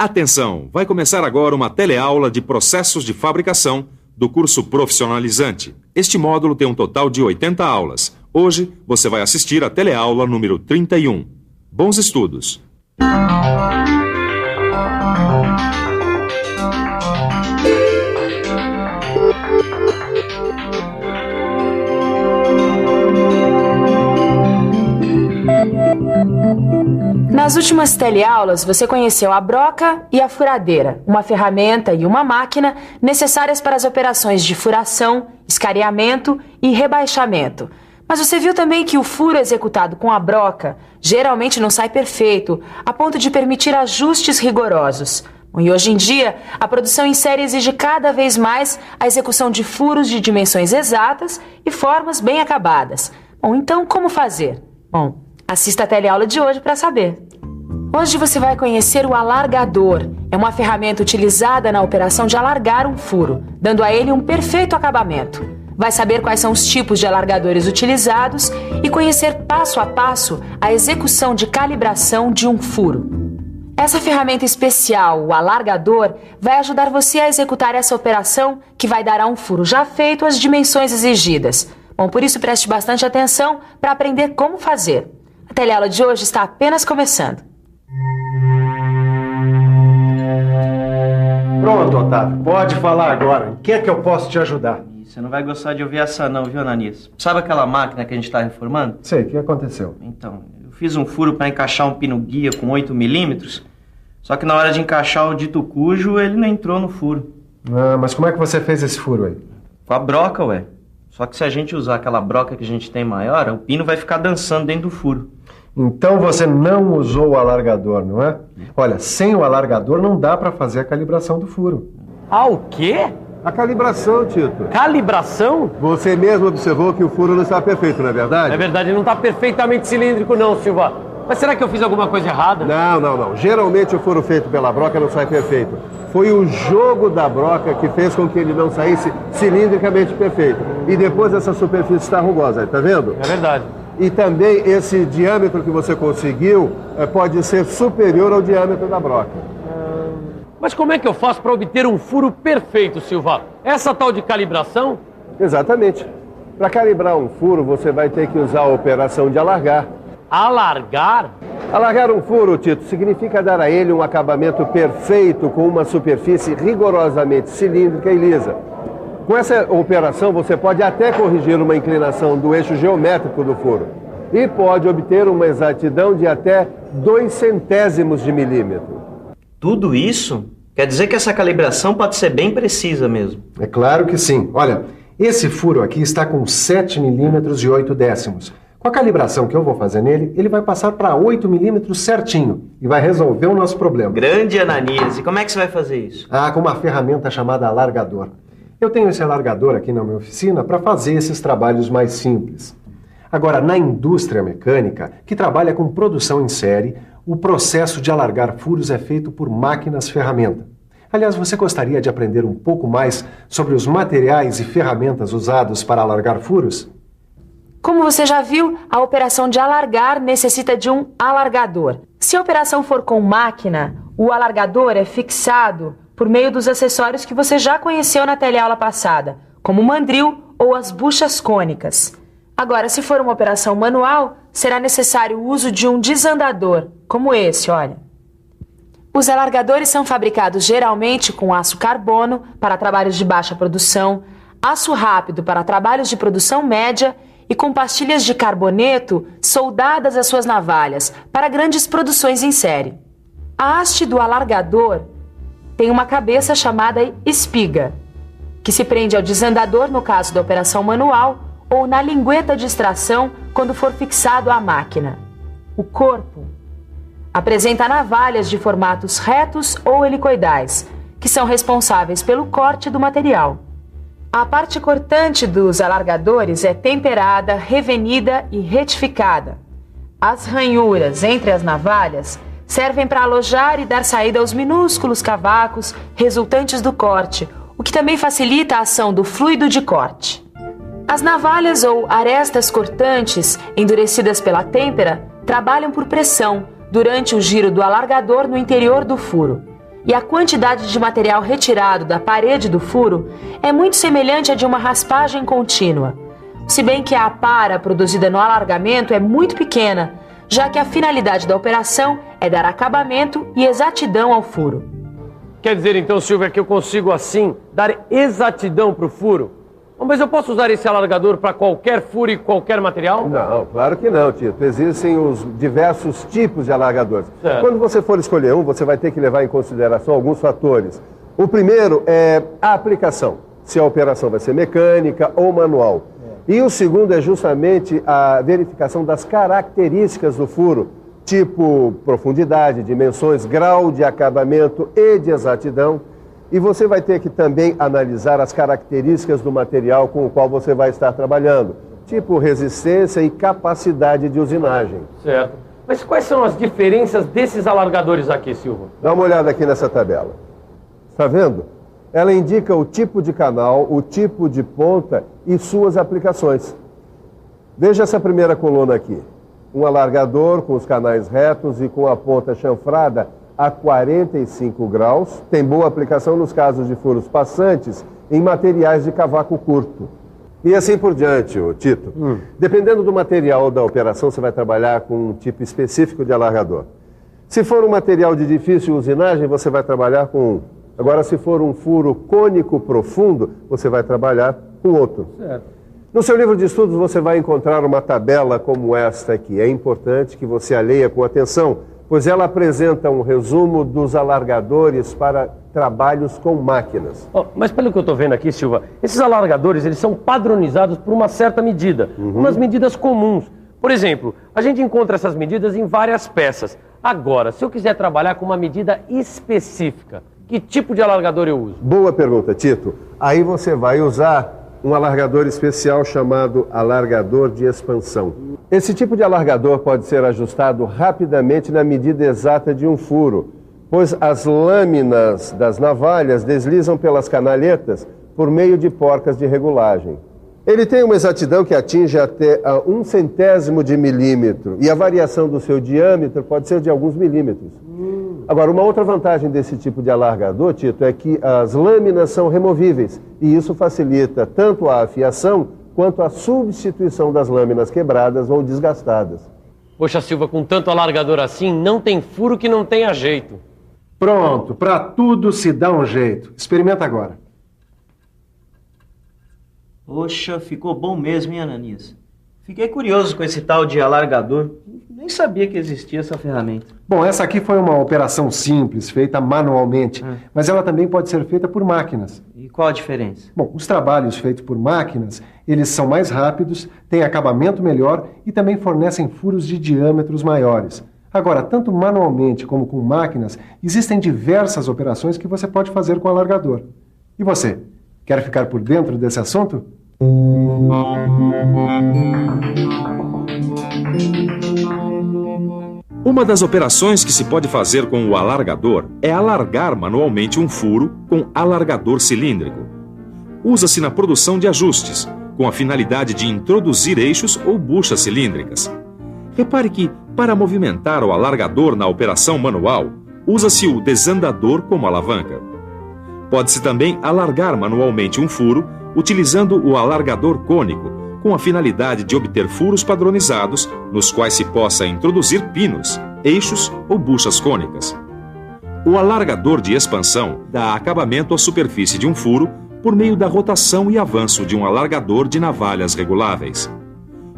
Atenção! Vai começar agora uma teleaula de processos de fabricação do curso profissionalizante. Este módulo tem um total de 80 aulas. Hoje você vai assistir a teleaula número 31. Bons estudos! Nas últimas teleaulas, você conheceu a broca e a furadeira, uma ferramenta e uma máquina necessárias para as operações de furação, escareamento e rebaixamento. Mas você viu também que o furo executado com a broca geralmente não sai perfeito, a ponto de permitir ajustes rigorosos. E hoje em dia, a produção em série exige cada vez mais a execução de furos de dimensões exatas e formas bem acabadas. Bom, então como fazer? Bom, assista a teleaula de hoje para saber. Hoje você vai conhecer o alargador. É uma ferramenta utilizada na operação de alargar um furo, dando a ele um perfeito acabamento. Vai saber quais são os tipos de alargadores utilizados e conhecer passo a passo a execução de calibração de um furo. Essa ferramenta especial, o alargador, vai ajudar você a executar essa operação que vai dar a um furo já feito as dimensões exigidas. Bom, por isso preste bastante atenção para aprender como fazer. A teleaula de hoje está apenas começando. Pronto, Otávio. Pode falar agora. Em que é que eu posso te ajudar? Você não vai gostar de ouvir essa não, viu, Ananias? Sabe aquela máquina que a gente está reformando? Sei, o que aconteceu? Então, eu fiz um furo para encaixar um pino guia com 8 milímetros, só que na hora de encaixar o dito cujo, ele não entrou no furo. Ah, mas como é que você fez esse furo aí? Com a broca, ué. Só que se a gente usar aquela broca que a gente tem maior, o pino vai ficar dançando dentro do furo. Então você não usou o alargador, não é? Olha, sem o alargador não dá para fazer a calibração do furo. Ah, o quê? A calibração, Tito. Calibração? Você mesmo observou que o furo não está perfeito, não é verdade? É verdade, ele não está perfeitamente cilíndrico não, Silva. Mas será que eu fiz alguma coisa errada? Não. Geralmente o furo feito pela broca não sai perfeito. Foi o jogo da broca que fez com que ele não saísse cilindricamente perfeito. E depois essa superfície está rugosa, tá vendo? É verdade. E também esse diâmetro que você conseguiu pode ser superior ao diâmetro da broca. Mas como é que eu faço para obter um furo perfeito, Silva? Essa tal de calibração? Exatamente. Para calibrar um furo, você vai ter que usar a operação de alargar. Alargar? Alargar um furo, Tito, significa dar a ele um acabamento perfeito com uma superfície rigorosamente cilíndrica e lisa. Com essa operação, você pode até corrigir uma inclinação do eixo geométrico do furo e pode obter uma exatidão de até 0,02 de milímetro. Tudo isso? Quer dizer que essa calibração pode ser bem precisa mesmo. É claro que sim. Olha, esse furo aqui está com 7 milímetros e 8 décimos. Com a calibração que eu vou fazer nele, ele vai passar para 8 milímetros certinho e vai resolver o nosso problema. Grande Ananias, e como é que você vai fazer isso? Ah, com uma ferramenta chamada alargador. Eu tenho esse alargador aqui na minha oficina para fazer esses trabalhos mais simples. Agora, na indústria mecânica, que trabalha com produção em série, o processo de alargar furos é feito por máquinas-ferramenta. Aliás, você gostaria de aprender um pouco mais sobre os materiais e ferramentas usados para alargar furos? Como você já viu, a operação de alargar necessita de um alargador. Se a operação for com máquina, o alargador é fixado por meio dos acessórios que você já conheceu na teleaula passada, como o mandril ou as buchas cônicas. Agora, se for uma operação manual, será necessário o uso de um desandador, como esse, olha. Os alargadores são fabricados geralmente com aço carbono para trabalhos de baixa produção, aço rápido para trabalhos de produção média e com pastilhas de carboneto soldadas às suas navalhas para grandes produções em série. A haste do alargador tem uma cabeça chamada espiga, que se prende ao desandador no caso da operação manual ou na lingueta de extração quando for fixado à máquina. O corpo apresenta navalhas de formatos retos ou helicoidais, que são responsáveis pelo corte do material. A parte cortante dos alargadores é temperada, revenida e retificada. As ranhuras entre as navalhas servem para alojar e dar saída aos minúsculos cavacos resultantes do corte, o que também facilita a ação do fluido de corte. As navalhas ou arestas cortantes, endurecidas pela têmpera, trabalham por pressão durante o giro do alargador no interior do furo. e a quantidade de material retirado da parede do furo é muito semelhante à de uma raspagem contínua, se bem que a apara produzida no alargamento é muito pequena, já que a finalidade da operação é dar acabamento e exatidão ao furo. Quer dizer então, Silvia, que eu consigo assim dar exatidão para o furo? Mas eu posso usar esse alargador para qualquer furo e qualquer material? Não, claro que não, Tito. Existem os diversos tipos de alargadores. Certo. Quando você for escolher um, você vai ter que levar em consideração alguns fatores. O primeiro é a aplicação, se a operação vai ser mecânica ou manual. E o segundo é justamente a verificação das características do furo, tipo profundidade, dimensões, grau de acabamento e de exatidão. E você vai ter que também analisar as características do material com o qual você vai estar trabalhando, tipo resistência e capacidade de usinagem. Certo. Mas quais são as diferenças desses alargadores aqui, Silva? Dá uma olhada aqui nessa tabela. Está vendo? Ela indica o tipo de canal, o tipo de ponta e suas aplicações. Veja essa primeira coluna aqui. Um alargador com os canais retos e com a ponta chanfrada a 45 graus. Tem boa aplicação nos casos de furos passantes em materiais de cavaco curto. E assim por diante, Tito. Dependendo do material da operação, você vai trabalhar com um tipo específico de alargador. Se for um material de difícil usinagem, você vai trabalhar com um. Agora, se for um furo cônico profundo, você vai trabalhar com outro. Certo. No seu livro de estudos, você vai encontrar uma tabela como esta aqui. É importante que você a leia com atenção, pois ela apresenta um resumo dos alargadores para trabalhos com máquinas. Mas pelo que eu estou vendo aqui, Silva, esses alargadores eles são padronizados por uma certa medida, umas medidas comuns. Por exemplo, a gente encontra essas medidas em várias peças. Agora, se eu quiser trabalhar com uma medida específica, que tipo de alargador eu uso? Boa pergunta, Tito. Aí você vai usar um alargador especial chamado alargador de expansão. Esse tipo de alargador pode ser ajustado rapidamente na medida exata de um furo, pois as lâminas das navalhas deslizam pelas canaletas por meio de porcas de regulagem. Ele tem uma exatidão que atinge até a 1/100º de milímetro e a variação do seu diâmetro pode ser de alguns milímetros. Agora, uma outra vantagem desse tipo de alargador, Tito, é que as lâminas são removíveis e isso facilita tanto a afiação quanto a substituição das lâminas quebradas ou desgastadas. Poxa, Silva, com tanto alargador assim, não tem furo que não tenha jeito. Pronto, para tudo se dá um jeito. Experimenta agora. Poxa, ficou bom mesmo, hein, Ananias? Fiquei curioso com esse tal de alargador. Nem sabia que existia essa ferramenta. Bom, essa aqui foi uma operação simples, feita manualmente, mas ela também pode ser feita por máquinas. E qual a diferença? Bom, os trabalhos feitos por máquinas, eles são mais rápidos, têm acabamento melhor e também fornecem furos de diâmetros maiores. Agora, tanto manualmente como com máquinas, existem diversas operações que você pode fazer com o alargador. E você, quer ficar por dentro desse assunto? Uma das operações que se pode fazer com o alargador é alargar manualmente um furo com alargador cilíndrico. Usa-se na produção de ajustes, com a finalidade de introduzir eixos ou buchas cilíndricas. Repare que, para movimentar o alargador na operação manual, usa-se o desandador como alavanca. Pode-se também alargar manualmente um furo utilizando o alargador cônico, com a finalidade de obter furos padronizados nos quais se possa introduzir pinos, eixos ou buchas cônicas. O alargador de expansão dá acabamento à superfície de um furo por meio da rotação e avanço de um alargador de navalhas reguláveis.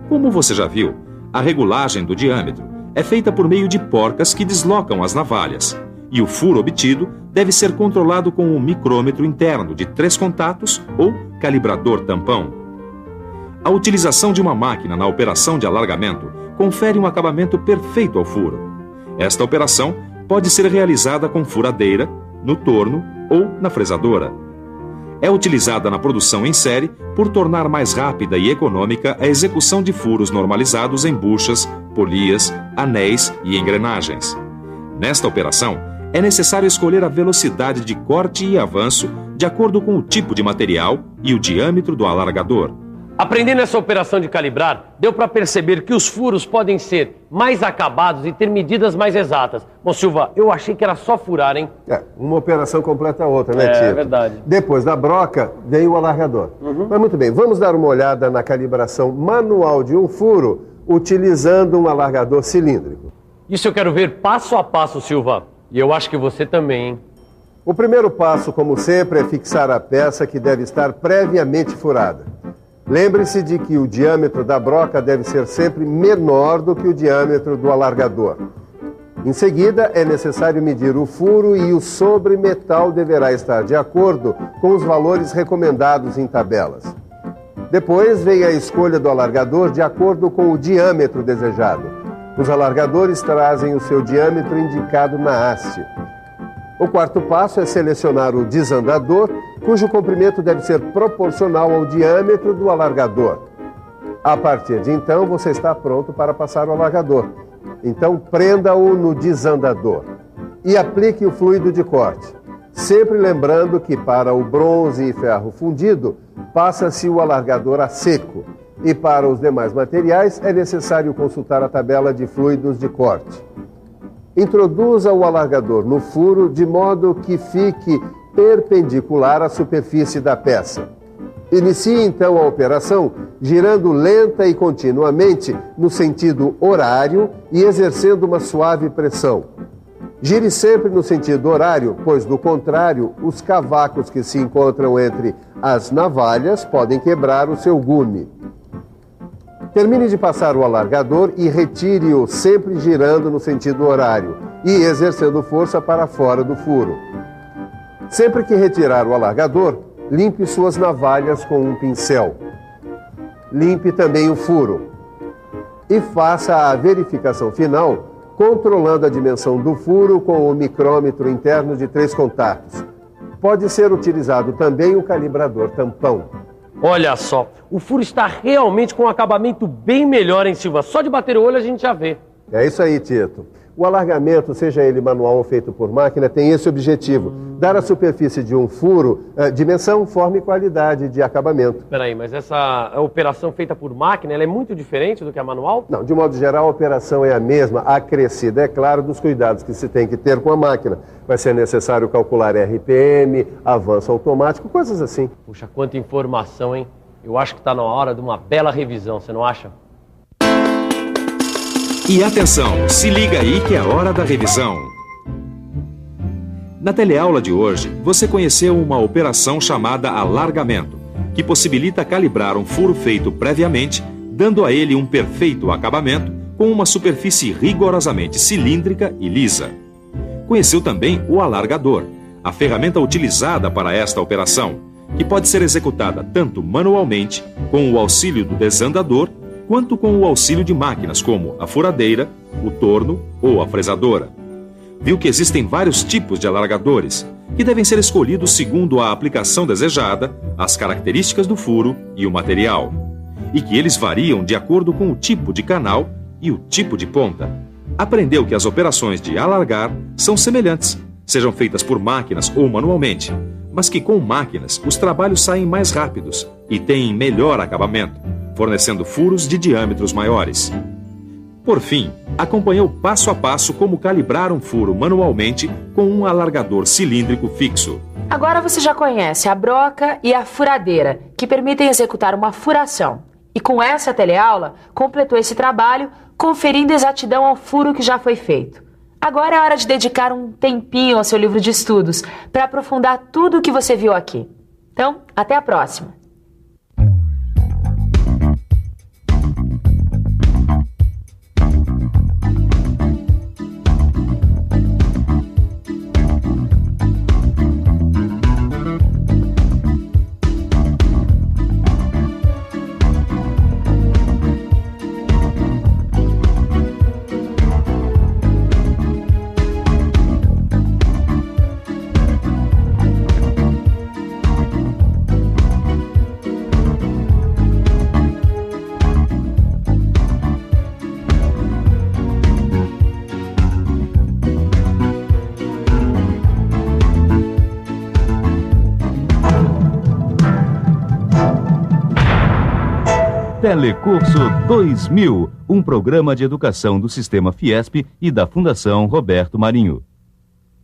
Como você já viu, a regulagem do diâmetro é feita por meio de porcas que deslocam as navalhas, e o furo obtido deve ser controlado com um micrômetro interno de 3 contatos ou calibrador tampão. A utilização de uma máquina na operação de alargamento confere um acabamento perfeito ao furo. Esta operação pode ser realizada com furadeira, no torno ou na fresadora. É utilizada na produção em série por tornar mais rápida e econômica a execução de furos normalizados em buchas, polias, anéis e engrenagens. Nesta operação, é necessário escolher a velocidade de corte e avanço de acordo com o tipo de material e o diâmetro do alargador. Aprendendo essa operação de calibrar, deu para perceber que os furos podem ser mais acabados e ter medidas mais exatas. Bom, Silva, eu achei que era só furar, hein? Uma operação completa a outra, né, Tito? É verdade. Depois da broca, vem o alargador. Mas muito bem, vamos dar uma olhada na calibração manual de um furo utilizando um alargador cilíndrico. Isso eu quero ver passo a passo, Silva. E eu acho que você também, hein? O primeiro passo, como sempre, é fixar a peça que deve estar previamente furada. Lembre-se de que o diâmetro da broca deve ser sempre menor do que o diâmetro do alargador. Em seguida, é necessário medir o furo e o sobremetal deverá estar de acordo com os valores recomendados em tabelas. Depois vem a escolha do alargador de acordo com o diâmetro desejado. Os alargadores trazem o seu diâmetro indicado na haste. O quarto passo é selecionar o desandador, cujo comprimento deve ser proporcional ao diâmetro do alargador. A partir de então, você está pronto para passar o alargador. Então, prenda-o no desandador e aplique o fluido de corte. Sempre lembrando que para o bronze e ferro fundido, passa-se o alargador a seco. E para os demais materiais, é necessário consultar a tabela de fluidos de corte. Introduza o alargador no furo de modo que fique perpendicular à superfície da peça. Inicie então a operação girando lenta e continuamente no sentido horário e exercendo uma suave pressão. Gire sempre no sentido horário, pois do contrário, os cavacos que se encontram entre as navalhas podem quebrar o seu gume. Termine de passar o alargador e retire-o sempre girando no sentido horário e exercendo força para fora do furo. Sempre que retirar o alargador, limpe suas navalhas com um pincel. Limpe também o furo. E faça a verificação final controlando a dimensão do furo com o micrômetro interno de 3 contatos. Pode ser utilizado também o calibrador tampão. Olha só, o furo está realmente com um acabamento bem melhor, hein, Silva? Só de bater o olho a gente já vê. É isso aí, Tito. O alargamento, seja ele manual ou feito por máquina, tem esse objetivo: dar à superfície de um furo dimensão, forma e qualidade de acabamento. Peraí, mas essa operação feita por máquina, ela é muito diferente do que a manual? Não, de modo geral, a operação é a mesma, acrescida, é claro, dos cuidados que se tem que ter com a máquina. Vai ser necessário calcular RPM, avanço automático, coisas assim. Puxa, quanta informação, hein? Eu acho que está na hora de uma bela revisão, você não acha? E atenção, se liga aí que é hora da revisão. Na teleaula de hoje, você conheceu uma operação chamada alargamento, que possibilita calibrar um furo feito previamente, dando a ele um perfeito acabamento com uma superfície rigorosamente cilíndrica e lisa. Conheceu também o alargador, a ferramenta utilizada para esta operação, que pode ser executada tanto manualmente, com o auxílio do desandador, quanto com o auxílio de máquinas como a furadeira, o torno ou a fresadora. Viu que existem vários tipos de alargadores, que devem ser escolhidos segundo a aplicação desejada, as características do furo e o material, e que eles variam de acordo com o tipo de canal e o tipo de ponta. Aprendeu que as operações de alargar são semelhantes, sejam feitas por máquinas ou manualmente, mas que com máquinas os trabalhos saem mais rápidos e têm melhor acabamento, fornecendo furos de diâmetros maiores. Por fim, acompanhou passo a passo como calibrar um furo manualmente com um alargador cilíndrico fixo. Agora você já conhece a broca e a furadeira, que permitem executar uma furação. E com essa teleaula, completou esse trabalho, conferindo exatidão ao furo que já foi feito. Agora é hora de dedicar um tempinho ao seu livro de estudos, para aprofundar tudo o que você viu aqui. Então, até a próxima! Telecurso 2000, um programa de educação do Sistema Fiesp e da Fundação Roberto Marinho.